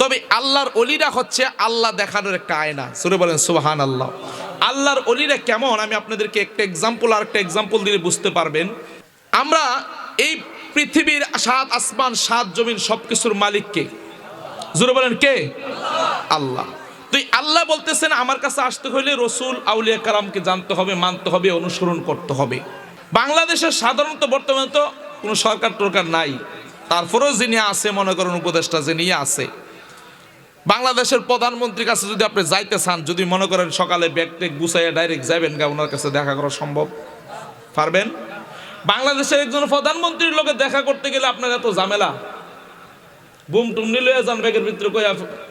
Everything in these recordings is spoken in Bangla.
তবে আল্লাহর অলিরা হচ্ছে আল্লাহ দেখানোর একটা আয়না। সূরা বলেন সুবহানাল্লাহ। আল্লাহর অলিরা কেমন আমি আপনাদেরকে একটা এক্সাম্পল আর একটা এক্সাম্পল দিলে বুঝতে পারবেন। আমরা এই পৃথিবীর 7 আসমান 7 জমিন সবকিছুর মালিক কে? জোরে বলেন কে? আল্লাহ। তুই আল্লাহ বলতেছেন আমার কাছে আসতে হলে রসুল আউলিয়া কারামকে জানতে হবে, মানতে হবে, অনুসরণ করতে হবে। বাংলাদেশের সাধারণত বর্তমানে তো কোনো সরকার টরকার নাই, তারপরেও যিনি আছে মনে করেন উপদেষ্টা যিনি আছে, বাংলাদেশের প্রধানমন্ত্রীর কাছে যদি আপনি যাইতে চান, যদি মনে করেন সকালে ব্যাগ টেক গুছাইয়া ডাইরেক্ট যাবেন গা ওনার কাছে দেখা করা সম্ভব? পারবেন? বাংলাদেশের একজন প্রধানমন্ত্রীর লোকে দেখা করতে গেলে আপনার এত ঝামেলা, বুম টুম নিয়ে যান ব্যাগের ভিতরে কই,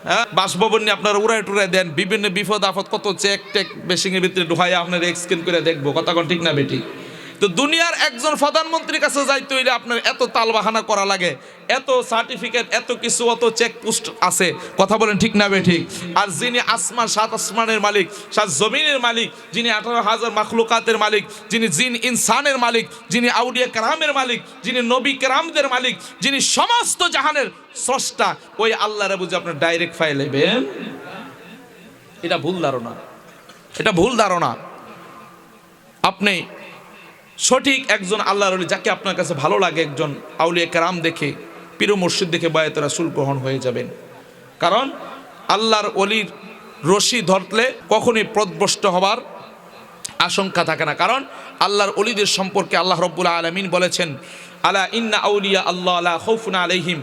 হ্যাঁ বাসভবন নিয়ে আপনারা উড়াই টুড়াই দেন, বিভিন্ন বিপদ আপদ কত চেক টেক বেশিংয়ের ভিতরে ঢুকাই আপনার এক্সকেন করে দেখবো, কথা কোন ঠিক না বেটি? তো দুনিয়ার একজন প্রধানমন্ত্রীর কাছে যাইতে হইলে আপনার এত তালবাহানা করা লাগে, এত সার্টিফিকেট, এত কিছু, অত চেকপোস্ট আছে, কথা বলেন ঠিক না বেঠিক? আর যিনি আসমান 7 আসমানের মালিক, 7 জমিনের মালিক, যিনি 18,000 মাখলুকাতের মালিক, যিনি জিন ইনসানের মালিক, যিনি আউলিয়া কেরামের মালিক, যিনি নবী কেরামদের মালিক, যিনি সমস্ত জাহানের স্রষ্টা, ওই আল্লাহরে বুঝে আপনার ডাইরেক্ট ফাইল নেবেন, এটা ভুল ধারণা। এটা ভুল ধারণা। আপনি সঠিক একজন আল্লাহর ওলি যাকে আপনার কাছে ভালো লাগে, একজন আউলিয়া কেরাম দেখে, পীর মুর্শিদ দেখে বায়াত রাসূল গ্রহণ হয়ে যাবেন। কারণ আল্লাহর ওলির রশি ধরলে কখনোই পথভ্রষ্ট হবার আশঙ্কা থাকে না। কারণ আল্লাহর ওলিদের সম্পর্কে আল্লাহ রাব্বুল আলামিন বলেছেন, আলা ইন্না আউলিয়া আল্লাহ লা খাউফুন আলাইহিম,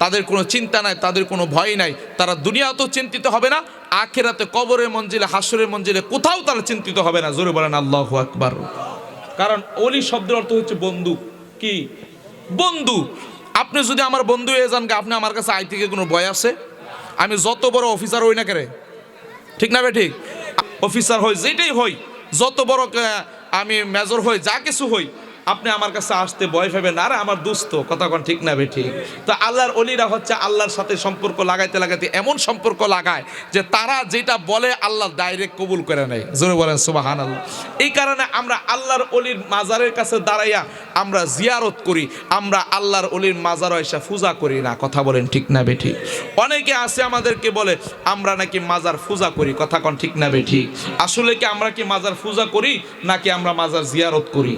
তাদের কোনো চিন্তা নাই, তাদের কোনো ভয় নাই, তারা দুনিয়াতেও চিন্তিত হবে না, আখিরাতে কবরের মঞ্জিলে, হাসরের মঞ্জিলে কোথাও তারা চিন্তিত হবে না। জোরে বলেন আল্লাহু আকবার। কারণ অলি শব্দের অর্থ হচ্ছে বন্ধু। কি বন্ধু? আপনি যদি আমার বন্ধু হয়ে যান, আপনি আমার কাছে আই থেকে কোনো ভয় আছে? আমি যত বড় অফিসার হই না কেন, ঠিক না ঠিক? অফিসার হই, যেটাই হই, যত বড় আমি মেজর হই, যা কিছু হই, আপনি আমার কাছে আসতে ভয় পাবেন না, আরে আমার দুস্থ, কথা কোন ঠিক না ঠিক? তো আল্লাহর অলিরা হচ্ছে আল্লাহর সাথে সম্পর্ক লাগাইতে লাগাইতে এমন সম্পর্ক লাগায় যে তারা যেটা বলে আল্লাহ ডাইরেক্ট কবুল করে নেয়। জোরে বলেন সুবহানাল্লাহ। এই কারণে আমরা আল্লাহর অলির মাজারের কাছে দাঁড়াইয়া আমরা জিয়ারত করি, আমরা আল্লাহর অলির মাজার এসে পূজা করি না, কথা বলেন ঠিক না ঠিক? অনেকে আছে আমাদেরকে বলে আমরা নাকি মাজার পূজা করি, কথা কোন ঠিক না ঠিক? আসলে কি আমরা কি মাজার পূজা করি নাকি আমরা মাজার জিয়ারত করি?